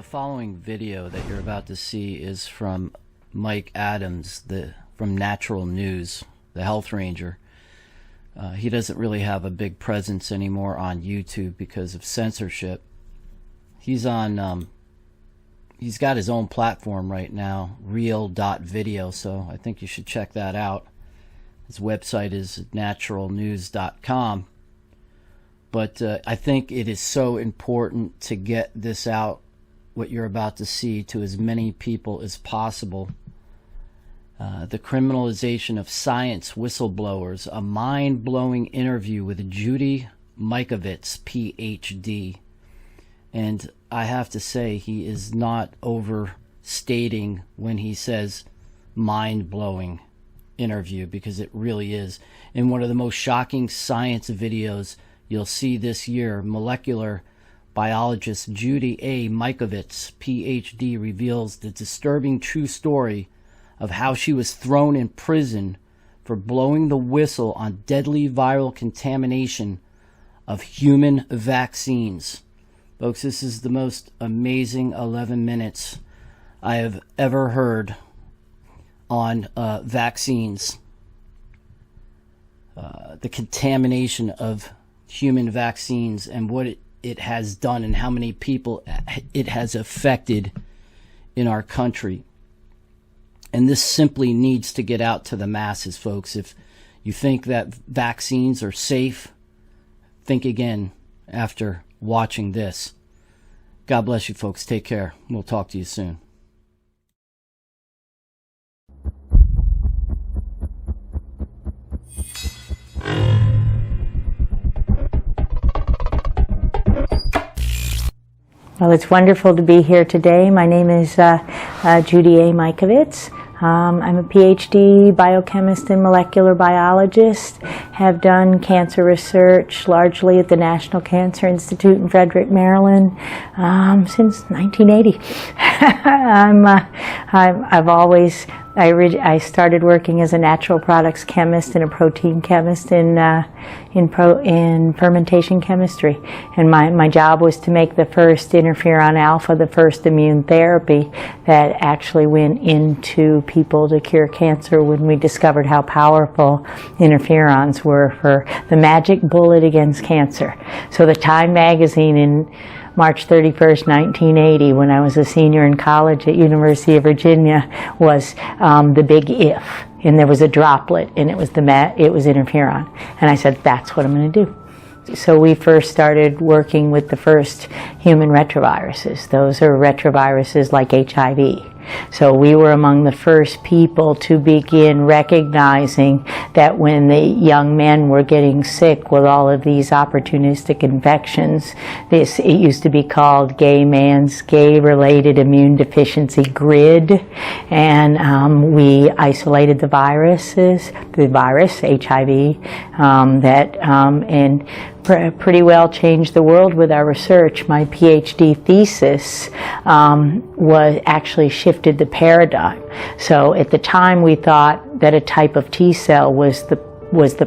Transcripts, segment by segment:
The following video that you're about to see is from Mike Adams, from Natural News, the health ranger. He doesn't really have a big presence anymore on YouTube because of censorship. He's on, he's got his own platform right now, real.video, so I think you should check that out. His website is naturalnews.com. But I think it is so important to get this out, what you're about to see, to as many people as possible. The criminalization of science whistleblowers, a mind-blowing interview with Judy Mikovits, PhD. And I have to say, he is not overstating when he says mind-blowing interview, because it really is. In one of the most shocking science videos you'll see this year, molecular biologist Judy Mikovits, PhD, reveals the disturbing true story of how she was thrown in prison for blowing the whistle on deadly viral contamination of human vaccines. Folks, this is the most amazing 11 minutes I have ever heard on vaccines. The contamination of human vaccines and what it has done and how many people it has affected in our country. And this simply needs to get out to the masses, folks. If you think that vaccines are safe, think again after watching this. God bless you, folks. Take care. We'll talk to you soon. Well, it's wonderful to be here today. My name is Judy Mikovits. I'm a PhD biochemist and molecular biologist. Have done cancer research largely at the National Cancer Institute in Frederick, Maryland, since 1980. I started working as a natural products chemist and a protein chemist in fermentation chemistry, and my job was to make the first interferon alpha, the first immune therapy that actually went into people to cure cancer, when we discovered how powerful interferons were for the magic bullet against cancer. So the Time magazine in March 31st, 1980, when I was a senior in college at University of Virginia, was the big if, and there was a droplet, and it was interferon, and I said, that's what I'm going to do. So we first started working with the first human retroviruses. Those are retroviruses like HIV. So we were among the first people to begin recognizing that when the young men were getting sick with all of these opportunistic infections, it used to be called gay-related immune deficiency GRID, and we isolated the virus, HIV, and pretty well changed the world with our research. My PhD thesis actually shifted the paradigm. So at the time we thought that a type of T cell was the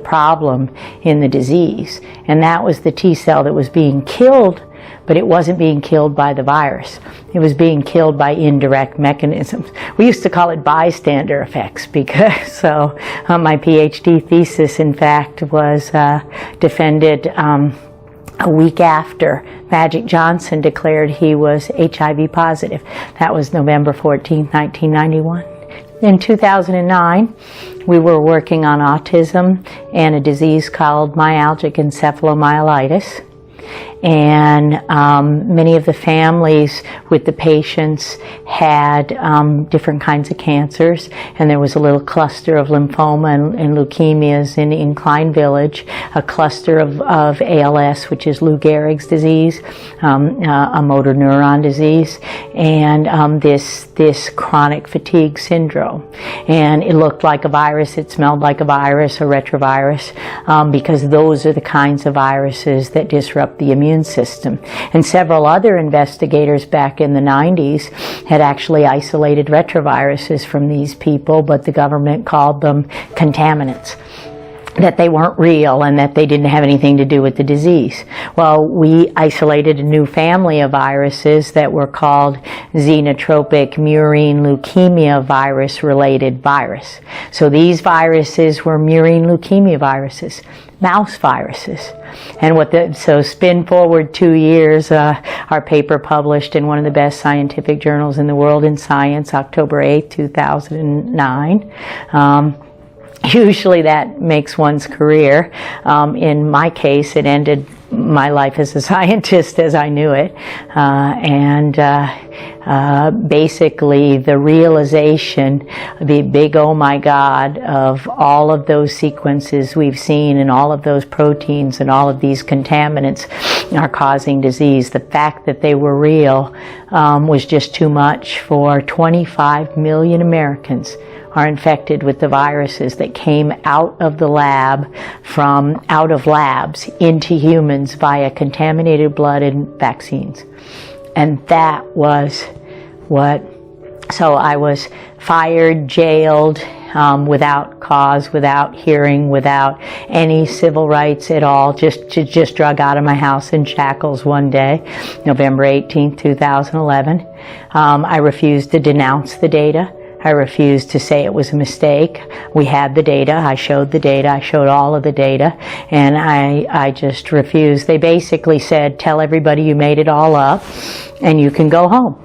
problem in the disease, and that was the T cell that was being killed, but it wasn't being killed by the virus. It was being killed by indirect mechanisms. We used to call it bystander effects, because my PhD thesis, in fact, was defended a week after Magic Johnson declared he was HIV positive. That was November 14th, 1991. In 2009, we were working on autism and a disease called myalgic encephalomyelitis. And many of the families with the patients had different kinds of cancers, and there was a little cluster of lymphoma and leukemias in Incline Village, a cluster of ALS, which is Lou Gehrig's disease, a motor neuron disease, and this chronic fatigue syndrome. And it looked like a virus, it smelled like a virus, a retrovirus, because those are the kinds of viruses that disrupt the immune system. And several other investigators back in the 90s had actually isolated retroviruses from these people, but the government called them contaminants. that they weren't real and that they didn't have anything to do with the disease. Well, we isolated a new family of viruses that were called xenotropic murine leukemia virus-related virus. So these viruses were murine leukemia viruses, mouse viruses. And so spin forward 2 years, our paper published in one of the best scientific journals in the world in Science, October 8, 2009. Usually that makes one's career. In my case, it ended my life as a scientist as I knew it. Basically the realization, the big oh my God of all of those sequences we've seen and all of those proteins and all of these contaminants are causing disease. The fact that they were real was just too much for 25 million Americans are infected with the viruses that came out of the lab, out of labs into humans via contaminated blood and vaccines. And that was so I was fired, jailed, without cause, without hearing, without any civil rights at all, just drug out of my house in shackles one day, November 18, 2011. I refused to denounce the data. I refused to say it was a mistake. We had the data. I showed the data. I showed all of the data. And I just refused. They basically said, tell everybody you made it all up and you can go home.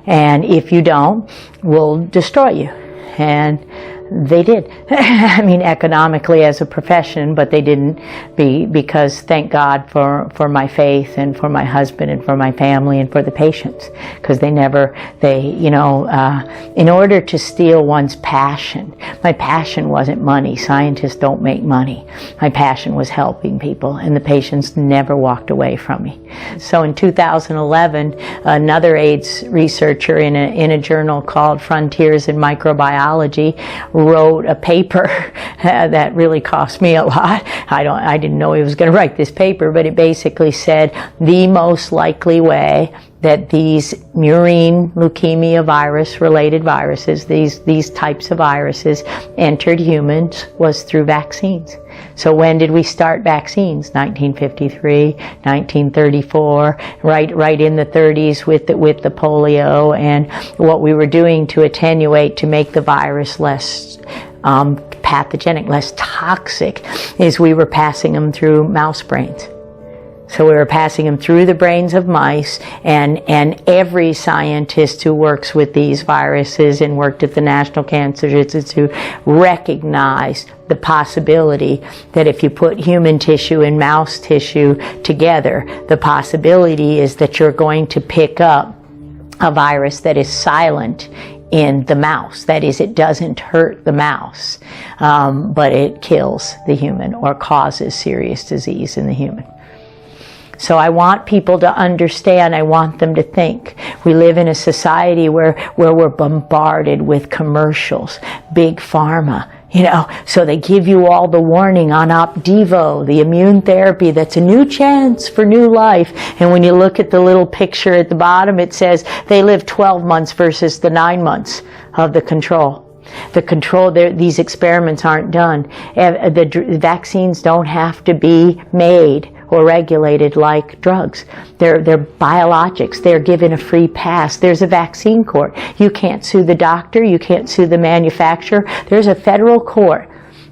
And if you don't, we'll destroy you. And they did. I mean, economically as a profession, but they didn't because thank God for my faith and for my husband and for my family and for the patients. Because in order to steal one's passion, my passion wasn't money. Scientists don't make money. My passion was helping people, and the patients never walked away from me. So in 2011, another AIDS researcher in a journal called Frontiers in Microbiology wrote a paper that really cost me a lot. I didn't know he was going to write this paper, but it basically said the most likely way that these murine leukemia virus-related viruses, these types of viruses, entered humans was through vaccines. So when did we start vaccines? 1953, 1934, right in the 30s with the polio, and what we were doing to attenuate, to make the virus less pathogenic, less toxic, is we were passing them through mouse brains. So we were passing them through the brains of mice, and every scientist who works with these viruses and worked at the National Cancer Institute recognized the possibility that if you put human tissue and mouse tissue together, the possibility is that you're going to pick up a virus that is silent in the mouse. That is, it doesn't hurt the mouse, but it kills the human or causes serious disease in the human. So I want people to understand, I want them to think. We live in a society where we're bombarded with commercials, big pharma, so they give you all the warning on Opdivo, the immune therapy that's a new chance for new life. And when you look at the little picture at the bottom, it says they live 12 months versus the 9 months of the control. The control, these experiments aren't done. The vaccines don't have to be made or regulated like drugs. They're biologics. They're given a free pass. There's a vaccine court. You can't sue the doctor. You can't sue the manufacturer. There's a federal court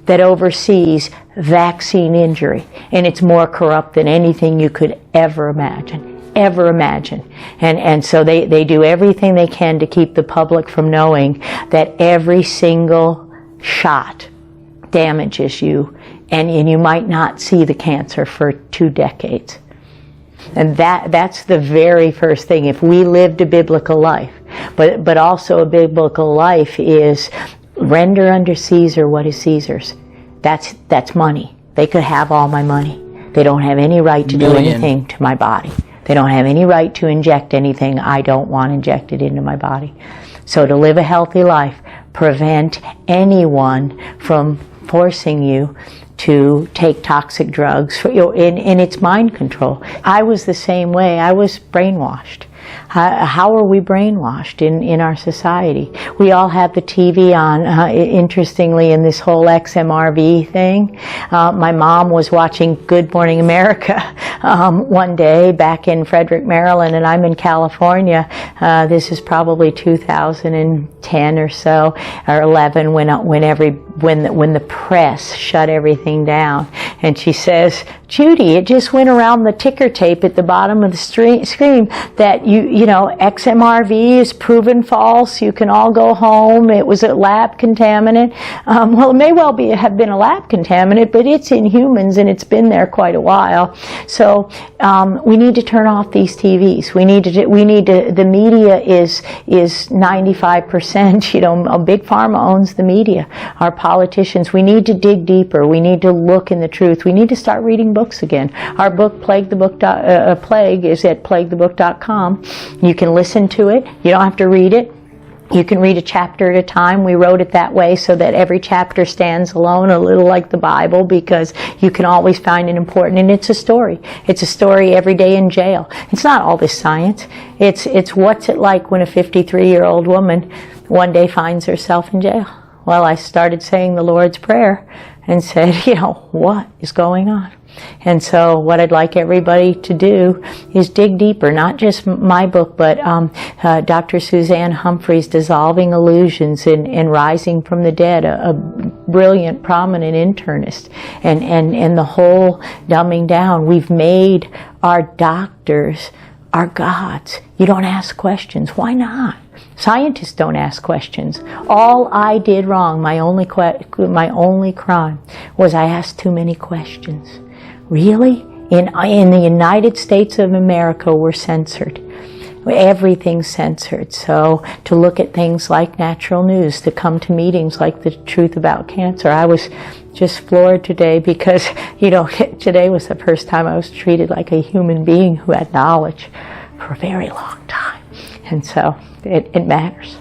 that oversees vaccine injury, and it's more corrupt than anything you could ever imagine. And so they do everything they can to keep the public from knowing that every single shot damages you, and you might not see the cancer for 2 decades. And that's the very first thing. If we lived a biblical life, but also a biblical life is render unto Caesar what is Caesar's. That's money. They could have all my money. They don't have any right to do anything to my body. They don't have any right to inject anything I don't want injected into my body. So to live a healthy life, prevent anyone from forcing you to take toxic drugs, and it's mind control. I was the same way. I was brainwashed. How are we brainwashed in our society? We all have the TV on, interestingly, in this whole XMRV thing. My mom was watching Good Morning America one day back in Frederick, Maryland, and I'm in California. This is probably 2010 or so, or 11, when the press shut everything down. And she says, "Judy, it just went around the ticker tape at the bottom of the screen that XMRV is proven false. You can all go home. It was a lab contaminant." Well, it may well have been a lab contaminant, but it's in humans and it's been there quite a while. So we need to turn off these TVs. We need to. The media is 95%. Big pharma owns the media. Our politicians. We need to dig deeper. We need to look in the truth. We need to start reading books again. Our book, Plague, is at plaguethebook.com. You can listen to it. You don't have to read it. You can read a chapter at a time. We wrote it that way so that every chapter stands alone, a little like the Bible, because you can always find it important. And it's a story. It's a story every day in jail. It's not all this science. It's what's it like when a 53-year-old woman one day finds herself in jail. Well, I started saying the Lord's Prayer and said, what is going on? And so what I'd like everybody to do is dig deeper, not just my book, but Dr. Suzanne Humphrey's Dissolving Illusions and Rising from the Dead, a brilliant, prominent internist, and the whole dumbing down. We've made our doctors our gods. You don't ask questions. Why not? Scientists don't ask questions. All I did wrong, my only crime, was I asked too many questions. Really? In the United States of America, we're censored. Everything's censored. So to look at things like natural news, to come to meetings like the Truth About Cancer. I was just floored today because, today was the first time I was treated like a human being who had knowledge for a very long time. And so it matters.